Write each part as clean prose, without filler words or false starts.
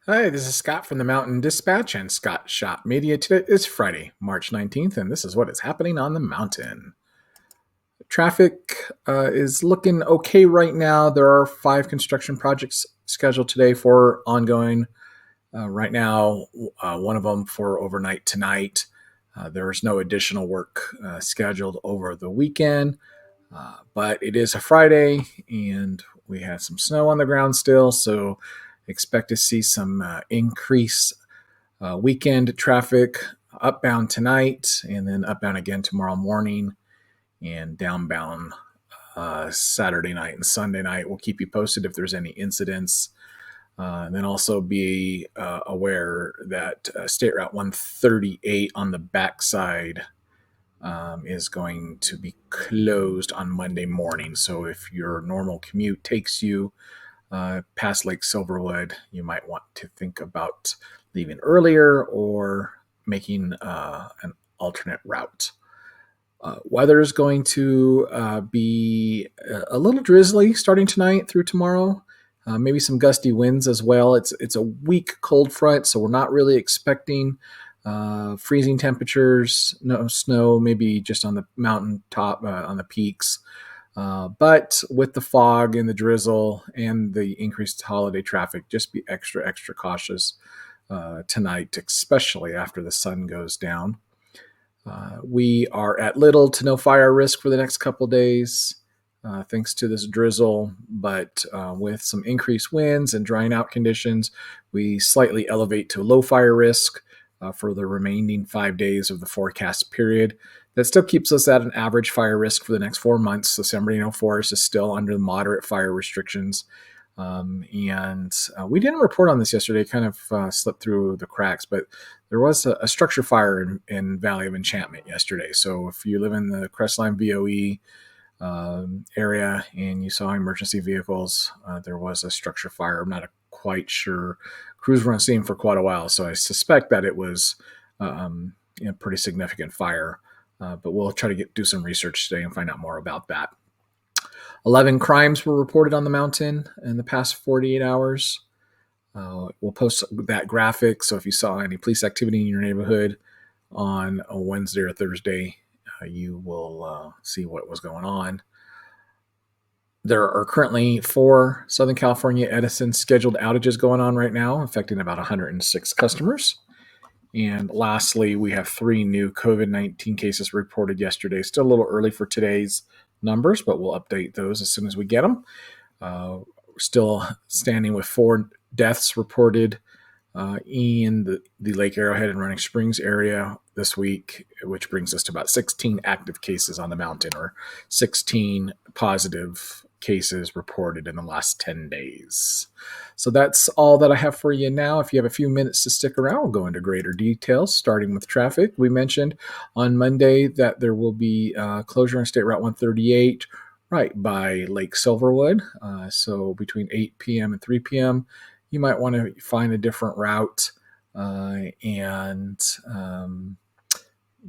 Hi, this is Scott from the Mountain Dispatch and Scott Shop Media. Today is Friday, March 19th, and this is what is happening on the mountain. Traffic is looking okay right now. There are 5 construction projects scheduled today for ongoing. Right now, one of them for overnight tonight. There is no additional work scheduled over the weekend, but it is a Friday and we have some snow on the ground still, so expect to see some increase weekend traffic upbound tonight and then upbound again tomorrow morning and downbound Saturday night and Sunday night. We'll keep you posted if there's any incidents. And then also be aware that State Route 138 on the backside is going to be closed on Monday morning. So if your normal commute takes you past Lake Silverwood, you might want to think about leaving earlier or making an alternate route. Weather is going to be a little drizzly starting tonight through tomorrow. Maybe some gusty winds as well. It's a weak cold front, so we're not really expecting freezing temperatures. No snow, maybe just on the mountain top, on the peaks. But with the fog and the drizzle and the increased holiday traffic, just be extra cautious tonight, especially after the sun goes down. We are at little to no fire risk for the next couple days, thanks to this drizzle. But with some increased winds and drying out conditions, we slightly elevate to low fire risk for the remaining 5 days of the forecast period. That still keeps us at an average fire risk for the next 4 months. The San Bernardino Forest is still under the moderate fire restrictions. And we didn't report on this yesterday, kind of slipped through the cracks, but there was a structure fire in Valley of Enchantment yesterday. So if you live in the Crestline VOE area and you saw emergency vehicles, there was a structure fire. I'm not quite sure. Crews were on scene for quite a while, so I suspect that it was a pretty significant fire. But we'll try to do some research today and find out more about that. 11 crimes were reported on the mountain in the past 48 hours. We'll post that graphic, so if you saw any police activity in your neighborhood on a Wednesday or Thursday, you will see what was going on. There are currently 4 Southern California Edison scheduled outages going on right now, affecting about 106 customers. And lastly, we have 3 new COVID-19 cases reported yesterday. Still a little early for today's numbers, but we'll update those as soon as we get them. We're still standing with 4 deaths reported in the Lake Arrowhead and Running Springs area this week, which brings us to about 16 active cases on the mountain, or 16 positive cases reported in the last 10 days. So that's all that I have for you now. If you have a few minutes to stick around, we'll go into greater details, starting with traffic. We mentioned on Monday that there will be closure on State Route 138 right by Lake Silverwood. So between 8 p.m. and 3 p.m., you might want to find a different route.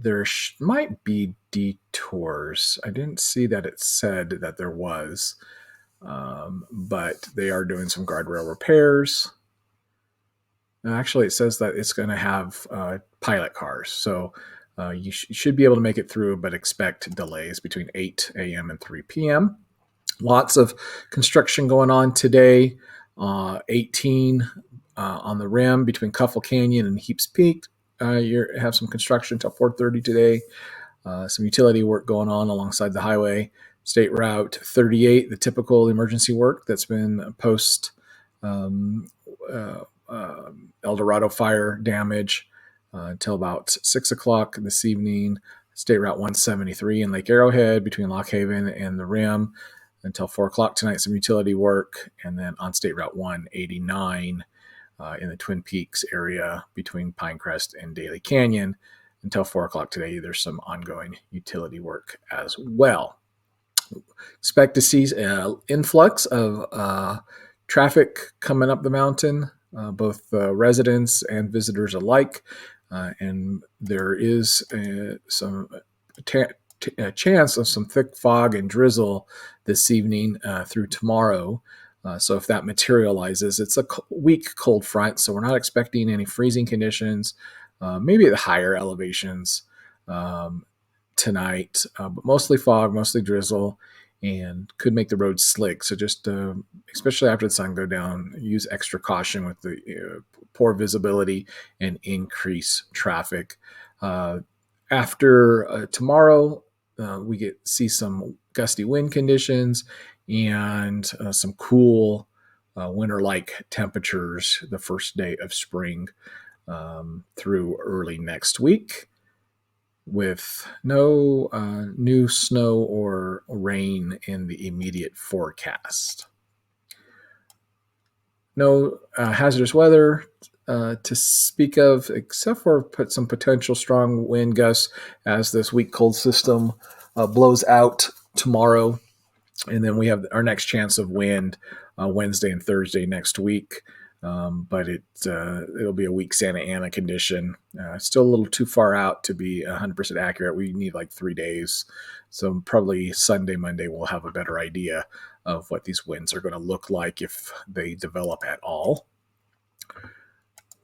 There might be detours. I didn't see that it said that there was, but they are doing some guardrail repairs. And actually, it says that it's going to have pilot cars. So you should be able to make it through, but expect delays between 8 a.m. and 3 p.m. Lots of construction going on today. 18 on the rim between Cuffle Canyon and Heaps Peak. You have some construction until 4:30 today. Some utility work going on alongside the highway. State Route 38, the typical emergency work that's been post El Dorado fire damage until about 6 o'clock this evening. State Route 173 in Lake Arrowhead between Lock Haven and the rim until 4 o'clock tonight, some utility work. And then on State Route 189 in the Twin Peaks area between Pinecrest and Daly Canyon until 4 o'clock today. There's some ongoing utility work as well. Expect to see an influx of traffic coming up the mountain, both residents and visitors alike. And there is some chance of some thick fog and drizzle this evening through tomorrow. So if that materializes, it's a weak cold front, so we're not expecting any freezing conditions, maybe at the higher elevations um, tonight, but mostly fog, mostly drizzle, and could make the roads slick. So just, especially after the sun go down, use extra caution with the poor visibility and increase traffic. After tomorrow, we see some gusty wind conditions and some cool winter-like temperatures the first day of spring through early next week, with no new snow or rain in the immediate forecast. No hazardous weather to speak of, except for some potential strong wind gusts as this weak cold system blows out tomorrow. And then we have our next chance of wind Wednesday and Thursday next week. But it'll be a weak Santa Ana condition. Still a little too far out to be 100% accurate. We need like 3 days. So probably Sunday, Monday, we'll have a better idea of what these winds are going to look like if they develop at all.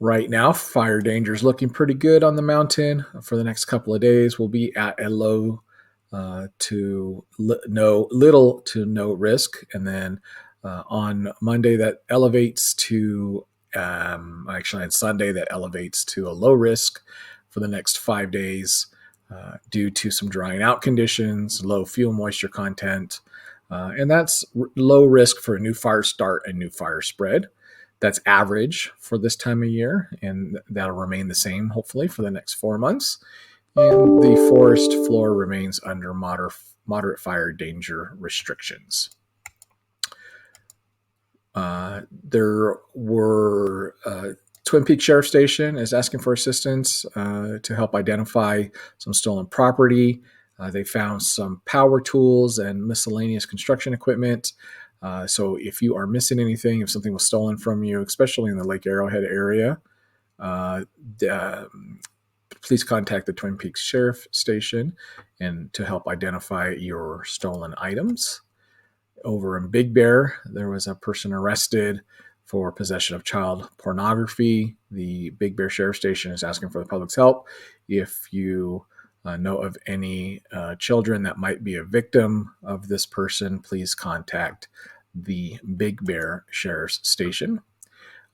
Right now, fire danger is looking pretty good on the mountain. For the next couple of days, we'll be at a low to little to no risk. And then on Monday, that elevates to, actually on Sunday, that elevates to a low risk for the next 5 days due to some drying out conditions, low fuel moisture content. And that's low risk for a new fire start and new fire spread. That's average for this time of year, and that'll remain the same, hopefully, for the next 4 months. And the forest floor remains under moderate fire danger restrictions. There were Twin Peaks Sheriff Station is asking for assistance to help identify some stolen property. They found some power tools and miscellaneous construction equipment. So if you are missing anything, if something was stolen from you, especially in the Lake Arrowhead area, please contact the Twin Peaks Sheriff Station and to help identify your stolen items. Over in Big Bear, there was a person arrested for possession of child pornography. The Big Bear Sheriff Station is asking for the public's help. If you know of any children that might be a victim of this person, please contact the Big Bear Sheriff's Station.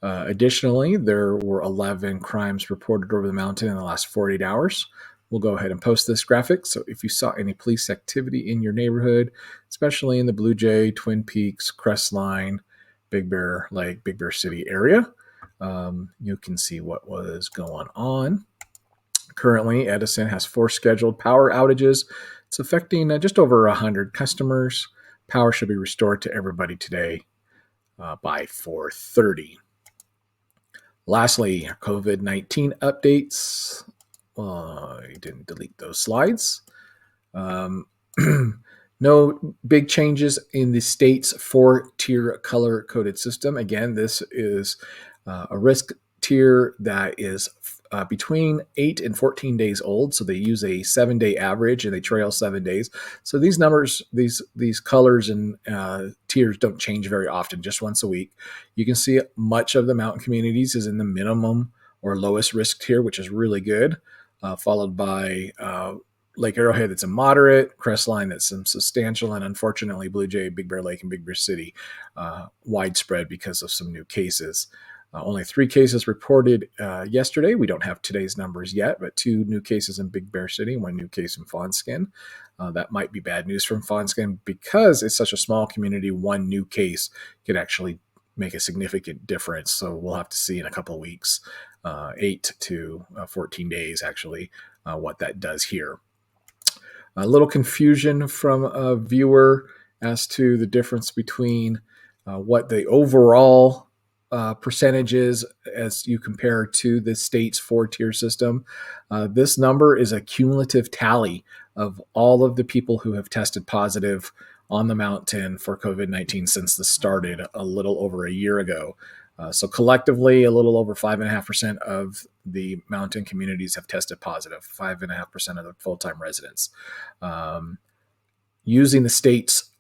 Additionally, there were 11 crimes reported over the mountain in the last 48 hours. We'll go ahead and post this graphic. So if you saw any police activity in your neighborhood, especially in the Blue Jay, Twin Peaks, Crestline, Big Bear Lake, Big Bear City area, you can see what was going on. Currently, Edison has 4 scheduled power outages. It's affecting just over 100 customers. Power should be restored to everybody today by 4:30. Lastly, COVID-19 updates. I didn't delete those slides. No big changes in the state's 4-tier color-coded system. Again, this is a risk tier that is between 8 and 14 days old. So they use a 7-day average and they trail 7 days. So these numbers, these colors and tiers don't change very often, just once a week. You can see much of the mountain communities is in the minimum or lowest risk tier, which is really good, followed by Lake Arrowhead, that's a moderate, Crestline, that's some substantial, and unfortunately Blue Jay, Big Bear Lake, and Big Bear City widespread because of some new cases. Only 3 cases reported yesterday. We don't have today's numbers yet, but 2 new cases in Big Bear City, 1 new case in Fawnskin. That might be bad news from Fawnskin because it's such a small community. 1 new case could actually make a significant difference. So we'll have to see in a couple of weeks, 8 to 14 days actually, what that does here. A little confusion from a viewer as to the difference between what the overall percentages as you compare to the state's 4-tier system. This number is a cumulative tally of all of the people who have tested positive on the mountain for COVID-19 since this started a little over a year ago. So collectively, a little over 5.5% of the mountain communities have tested positive, 5.5% of the full-time residents. Using the state's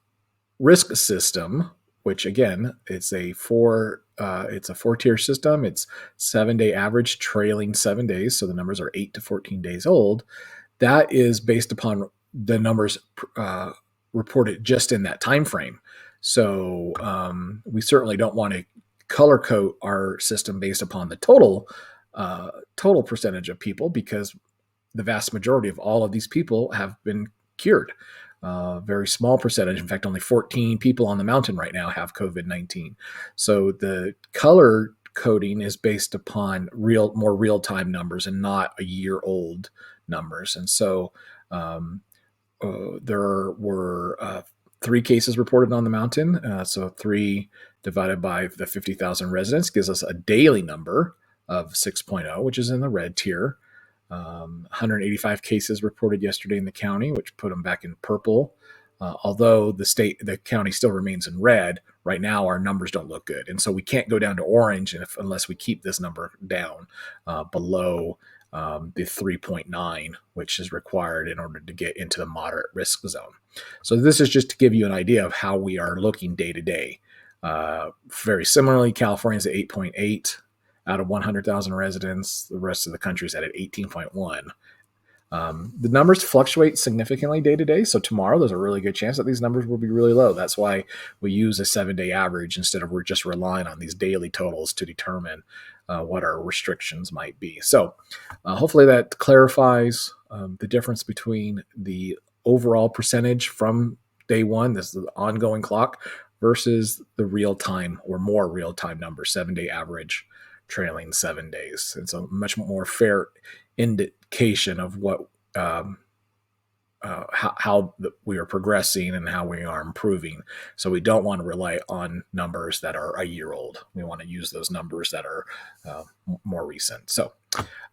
risk system, which again, it's a 4-tier system. It's 7-day average trailing 7 days. So the numbers are 8 to 14 days old. That is based upon the numbers reported just in that time frame. So we certainly don't want to color code our system based upon the total percentage of people, because the vast majority of all of these people have been cured. Very small percentage. In fact, only 14 people on the mountain right now have COVID-19. So the color coding is based upon more real-time numbers and not a year-old numbers. And so there were 3 cases reported on the mountain. So 3 divided by the 50,000 residents gives us a daily number of 6.0, which is in the red tier. 185 cases reported yesterday in the county, which put them back in purple. Although the county still remains in red, right now our numbers don't look good. And so we can't go down to orange unless we keep this number down below the 3.9, which is required in order to get into the moderate risk zone. So this is just to give you an idea of how we are looking day to day. Very similarly, California is at 8.8 out of 100,000 residents. The rest of the country is at 18.1. The numbers fluctuate significantly day to day. So tomorrow, there's a really good chance that these numbers will be really low. That's why we use a 7-day average instead of we're just relying on these daily totals to determine what our restrictions might be. So hopefully that clarifies the difference between the overall percentage from day one, this is the ongoing clock, versus the real-time or more real-time number, 7-day average trailing 7 days. It's a much more fair indication of what how we are progressing and how we are improving. So we don't want to rely on numbers that are a year old. We want to use those numbers that are more recent. So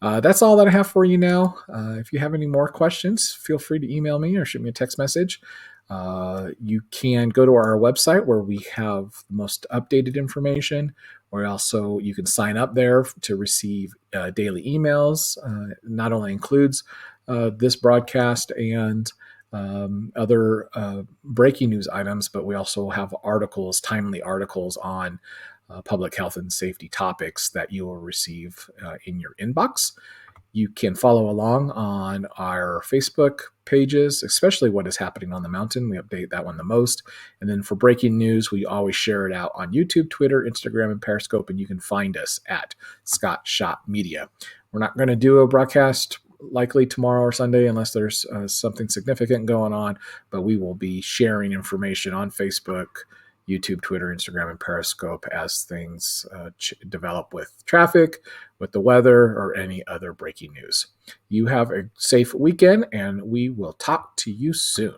that's all that I have for you now. If you have any more questions, feel free to email me or shoot me a text message. You can go to our website where we have the most updated information. Or also, you can sign up there to receive daily emails. Not only includes this broadcast and other breaking news items, but we also have articles, timely articles on public health and safety topics that you will receive in your inbox. You can follow along on our Facebook pages, especially what is happening on the mountain. We update that one the most. And then for breaking news, we always share it out on YouTube, Twitter, Instagram, and Periscope, and you can find us at Scott Shot Media. We're not going to do a broadcast likely tomorrow or Sunday unless there's something significant going on, but we will be sharing information on Facebook, YouTube, Twitter, Instagram, and Periscope as things develop with traffic, with the weather, or any other breaking news. You have a safe weekend, and we will talk to you soon.